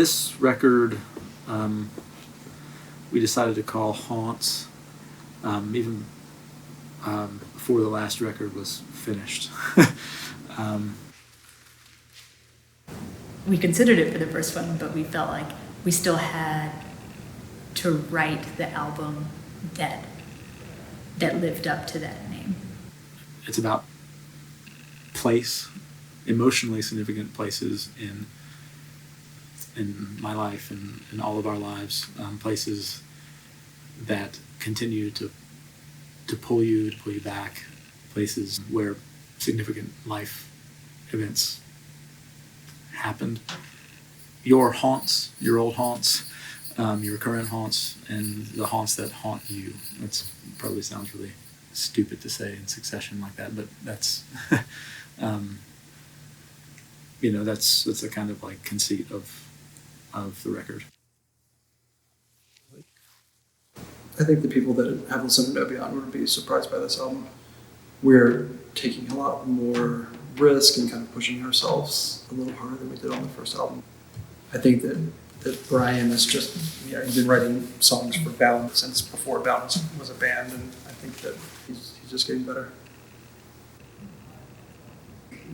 This record, we decided to call Haunts, even before the last record was finished. We considered it for the first one, but we felt like we still had to write the album that lived up to that name. It's about place, emotionally significant places in my life and in all of our lives, places that continue to pull you back, places where significant life events happened. Your haunts, your old haunts, your current haunts, and the haunts that haunt you. That probably sounds really stupid to say in succession like that, but that's that's the kind of like conceit of the record. I think the people that have listened to No Beyond would be surprised by this album. We're taking a lot more risk and kind of pushing ourselves a little harder than we did on the first album. I think that Brian is just, he's been writing songs for Balance since before Balance was a band, and I think that he's just getting better.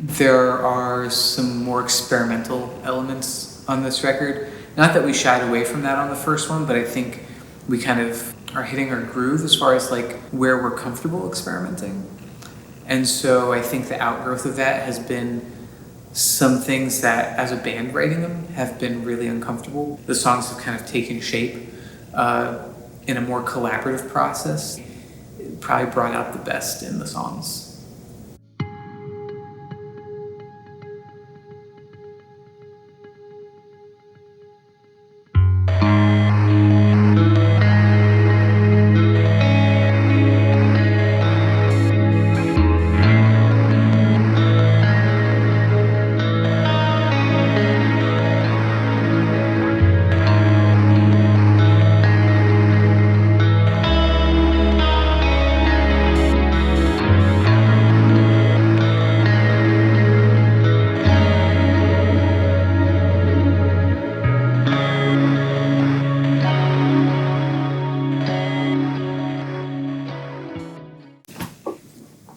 There are some more experimental elements on this record. Not that we shied away from that on the first one, but I think we kind of are hitting our groove as far as like where we're comfortable experimenting. And so I think the outgrowth of that has been some things that, as a band writing them, have been really uncomfortable. The songs have kind of taken shape in a more collaborative process. It probably brought out the best in the songs.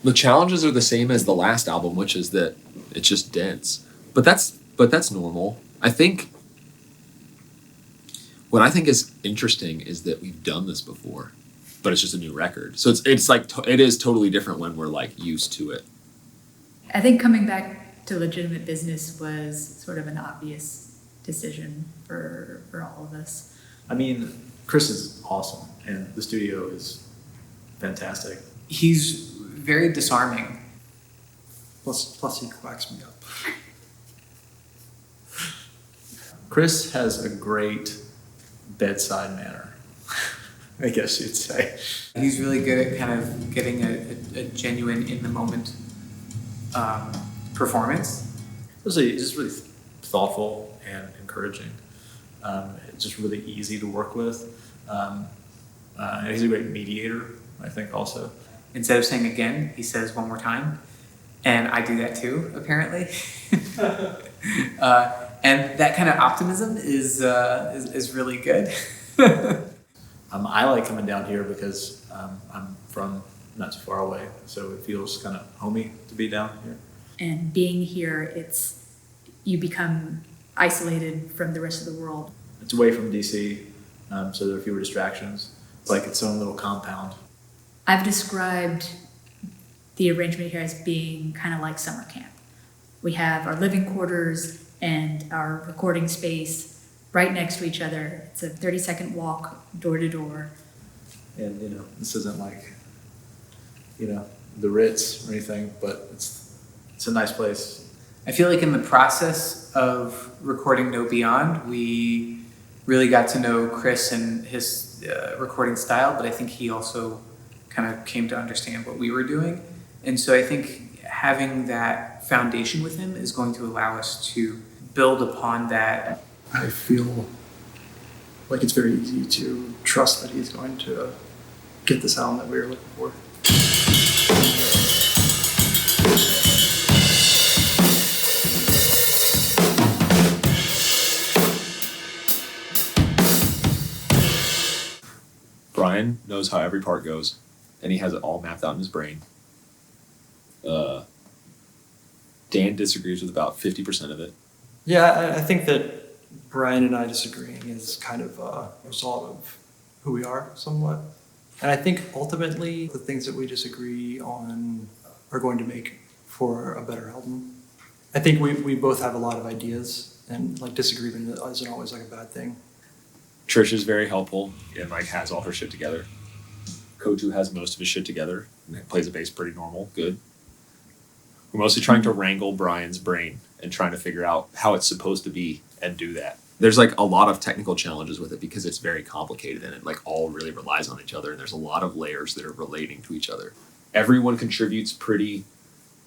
The challenges are the same as the last album, which is that it's just dense. But that's normal. I think what I think is interesting is that we've done this before, but it's just a new record. So it's like it is totally different when we're like used to it. I think coming back to legitimate business was sort of an obvious decision for all of us. I mean, Chris is awesome, and the studio is fantastic. He's very disarming. Plus he quacks me up. Chris has a great bedside manner, I guess you'd say. He's really good at kind of getting a genuine, in-the-moment performance. He's just really thoughtful and encouraging. It's just really easy to work with. And he's a great mediator, I think, also. Instead of saying again, he says one more time. And I do that too, apparently. And that kind of optimism is really good. I like coming down here because I'm from not too far away, so it feels kind of homey to be down here. And being here, you become isolated from the rest of the world. It's away from DC, so there are fewer distractions. It's like its own little compound. I've described the arrangement here as being kind of like summer camp. We have our living quarters and our recording space right next to each other. It's a 30-second walk door to door. And, this isn't like, the Ritz or anything, but it's a nice place. I feel like in the process of recording No Beyond, we really got to know Chris and his recording style, but I think he also kind of came to understand what we were doing. And so I think having that foundation with him is going to allow us to build upon that. I feel like it's very easy to trust that he's going to get the sound that we were looking for. Brian knows how every part goes, and he has it all mapped out in his brain. Dan disagrees with about 50% of it. Yeah, I think that Brian and I disagreeing is kind of a result of who we are somewhat. And I think ultimately the things that we disagree on are going to make for a better album. I think we both have a lot of ideas, and like disagreement isn't always like a bad thing. Trish is very helpful and like has all her shit together. Kotu has most of his shit together and plays a bass pretty normal, good. We're mostly trying to wrangle Brian's brain and trying to figure out how it's supposed to be and do that. There's like a lot of technical challenges with it because it's very complicated and it like all really relies on each other, and there's a lot of layers that are relating to each other. Everyone contributes pretty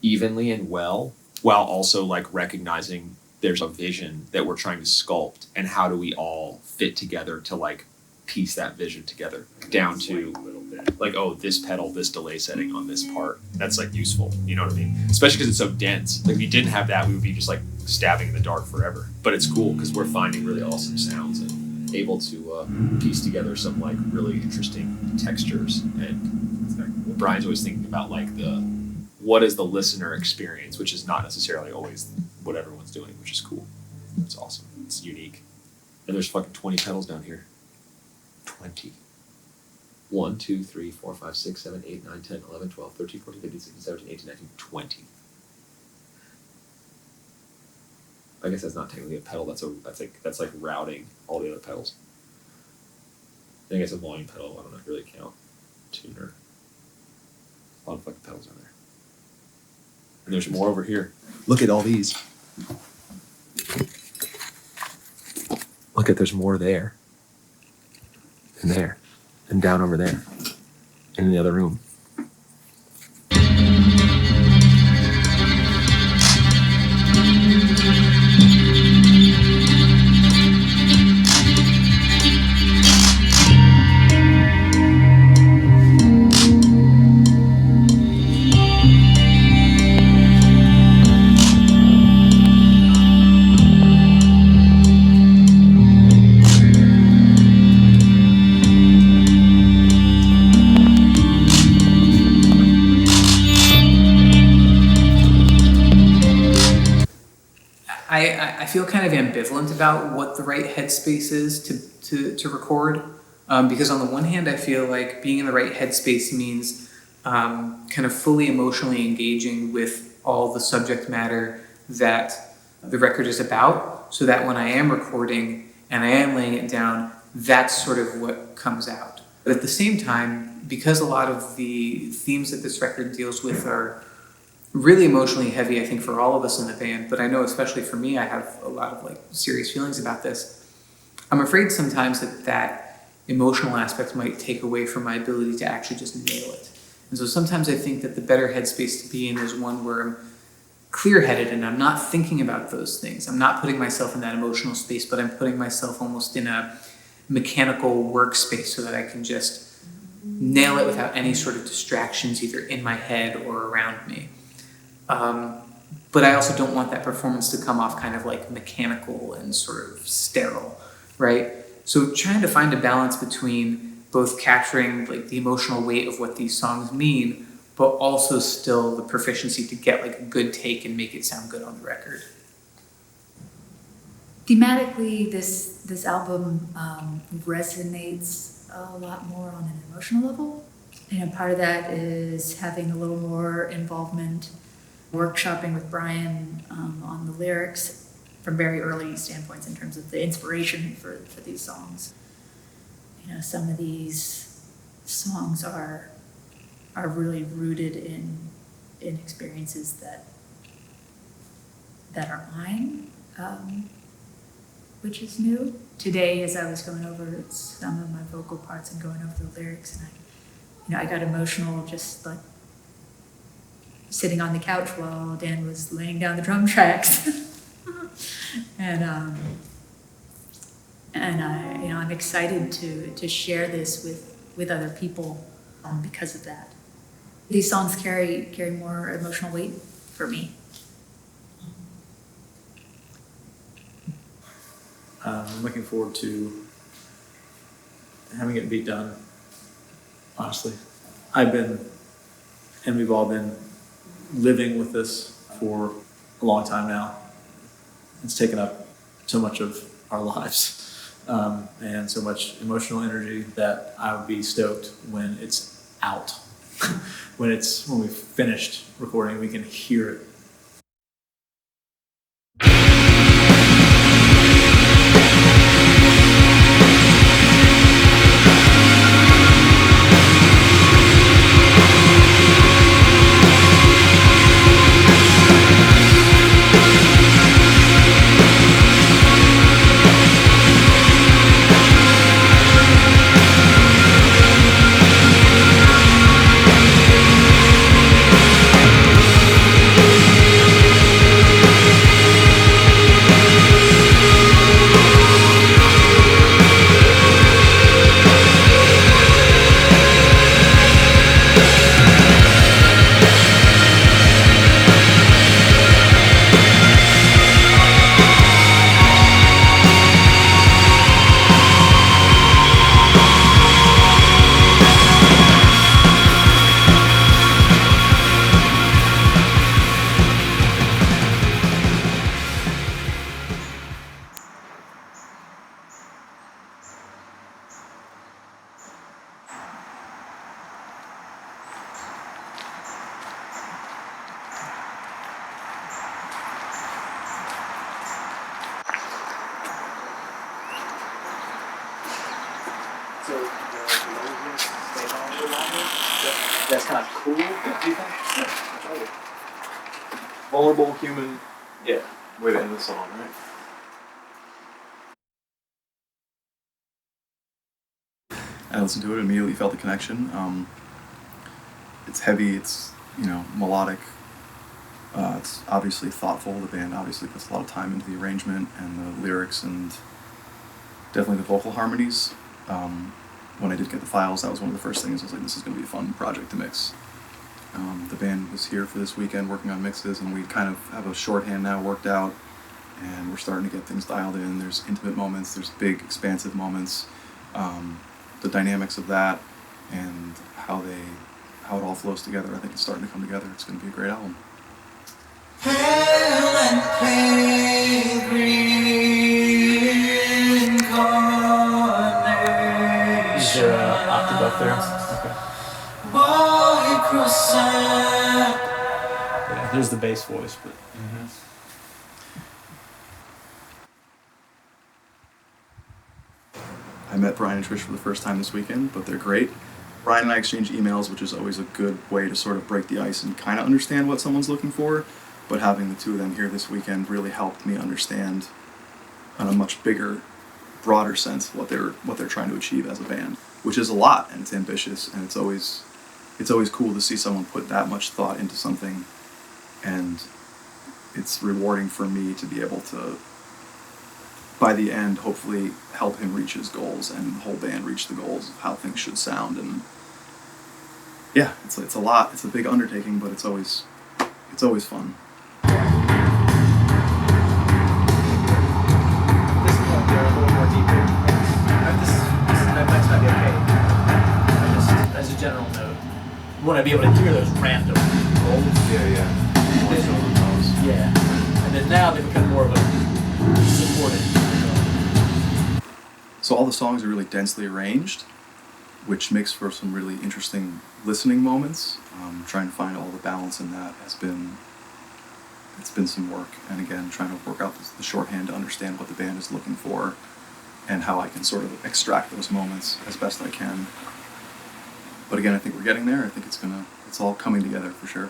evenly and well, while also like recognizing there's a vision that we're trying to sculpt, and how do we all fit together to like piece that vision together down to like, oh, this pedal, this delay setting on this part, that's like useful, you know what I mean? Especially because it's so dense. Like if we didn't have that, we would be just like stabbing in the dark forever. But it's cool because we're finding really awesome sounds and able to piece together some like really interesting textures. And Brian's always thinking about like what is the listener experience, which is not necessarily always what everyone's doing, which is cool. It's awesome. It's unique. And there's fucking 20 pedals down here. 20. 1, 2, 3, 4, 5, 6, 7, 8, 9, 10, 11, 12, 13, 14, 15, 16, 17, 18, 19, 20. I guess that's not technically a pedal, that's like routing all the other pedals. I think it's a volume pedal, I don't know if really count. Tuner. A lot of fucking pedals on there. And there's more over here. Look at all these. Look at, there's more there. And there. And down over there. And in the other room. I feel kind of ambivalent about what the right headspace is to record, because on the one hand I feel like being in the right headspace means kind of fully emotionally engaging with all the subject matter that the record is about, so that when I am recording and I am laying it down, that's sort of what comes out. But at the same time, because a lot of the themes that this record deals with are really emotionally heavy, I think, for all of us in the band, but I know especially for me, I have a lot of like serious feelings about this. I'm afraid sometimes that emotional aspect might take away from my ability to actually just nail it. And so sometimes I think that the better headspace to be in is one where I'm clear-headed and I'm not thinking about those things. I'm not putting myself in that emotional space, but I'm putting myself almost in a mechanical workspace so that I can just nail it without any sort of distractions either in my head or around me. But I also don't want that performance to come off kind of like mechanical and sort of sterile, right? So trying to find a balance between both capturing like the emotional weight of what these songs mean, but also still the proficiency to get like a good take and make it sound good on the record. Thematically, this album resonates a lot more on an emotional level. And part of that is having a little more involvement, workshopping with Brian on the lyrics from very early standpoints in terms of the inspiration for these songs. You know, some of these songs are really rooted in experiences that are mine, which is new. Today, as I was going over some of my vocal parts and going over the lyrics, and I got emotional just like sitting on the couch while Dan was laying down the drum tracks. and I'm excited to share this with other people because of that. These songs carry more emotional weight for me. I'm looking forward to having it be done honestly. I've been, and we've all been living with this for a long time now. It's taken up so much of our lives and so much emotional energy that I would be stoked when it's out. when we've finished recording, we can hear it. So that's kind of cool. Do you think? Vulnerable human. Yeah. Way to end the song, right? I listened to it, immediately felt the connection. It's heavy, it's, melodic. It's obviously thoughtful. The band obviously puts a lot of time into the arrangement and the lyrics and definitely the vocal harmonies. When I did get the files, that was one of the first things. I was like, this is going to be a fun project to mix. The band was here for this weekend working on mixes, and we kind of have a shorthand now worked out, and we're starting to get things dialed in. There's intimate moments, there's big, expansive moments. The dynamics of that and how it all flows together, I think it's starting to come together. It's going to be a great album. Pale and pale green carnation. Is there an octave up there? Okay. Boy croissant. Yeah, there's the bass voice, but. I met Brian and Trish for the first time this weekend, but they're great. Brian and I exchange emails, which is always a good way to sort of break the ice and kind of understand what someone's looking for. But having the two of them here this weekend really helped me understand on a much bigger, broader sense what they're trying to achieve as a band, which is a lot, and it's ambitious, and it's always cool to see someone put that much thought into something, and it's rewarding for me to be able to, by the end, hopefully help him reach his goals and the whole band reach the goals of how things should sound. And yeah, it's a lot. It's a big undertaking, but it's always fun. This one go a little more deeper. That might be okay. I just, as a general note, want to be able to hear those random rolls. Yeah. Yeah. And then now they become more of a supported. So all the songs are really densely arranged, which makes for some really interesting listening moments. Trying to find all the balance in that it's been some work. And again, trying to work out the shorthand to understand what the band is looking for and how I can sort of extract those moments as best I can. But again, I think we're getting there. I think it's all coming together for sure.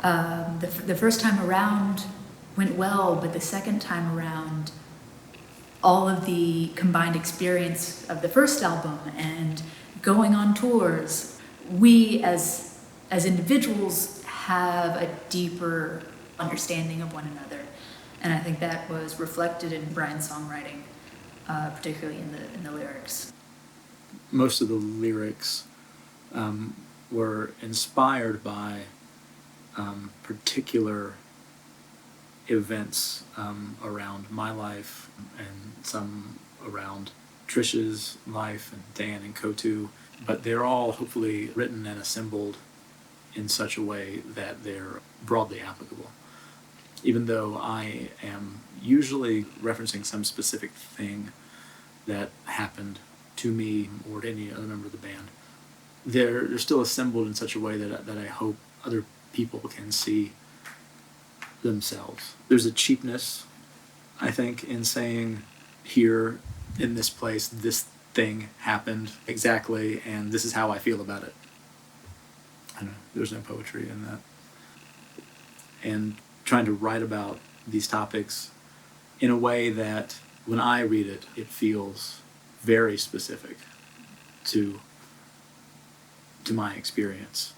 The first time around went well, but the second time around, all of the combined experience of the first album and going on tours, we as individuals have a deeper understanding of one another, and I think that was reflected in Brian's songwriting, particularly in the lyrics. Most of the lyrics were inspired by particular events around my life and some around Trish's life and Dan and Kotu, but they're all hopefully written and assembled in such a way that they're broadly applicable. Even though I am usually referencing some specific thing that happened to me or to any other member of the band, they're still assembled in such a way that I hope other people can see themselves. There's a cheapness, I think, in saying, here in this place, this thing happened exactly, and this is how I feel about it. I don't know, there's no poetry in that. And trying to write about these topics in a way that when I read it, it feels very specific to my experience.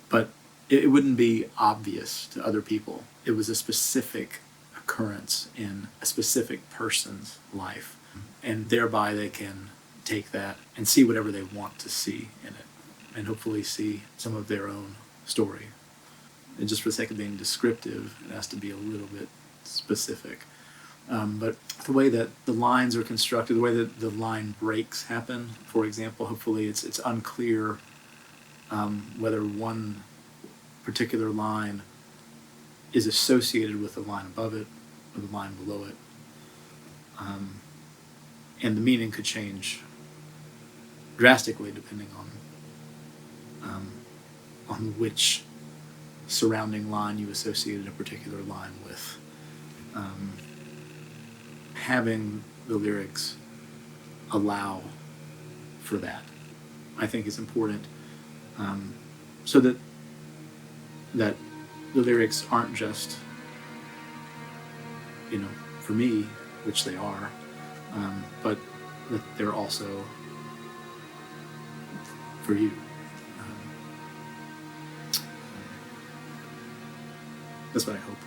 But it wouldn't be obvious to other people. It was a specific occurrence in a specific person's life, and thereby they can take that and see whatever they want to see in it, and hopefully see some of their own story. And just for the sake of being descriptive, it has to be a little bit specific. But the way that the lines are constructed, the way that the line breaks happen, for example, hopefully it's unclear whether one particular line is associated with the line above it or the line below it. And the meaning could change drastically depending on which surrounding line you associated a particular line with. Having the lyrics allow for that, I think, is important, so that the lyrics aren't just, for me, which they are, but that they're also for you. That's what I hope.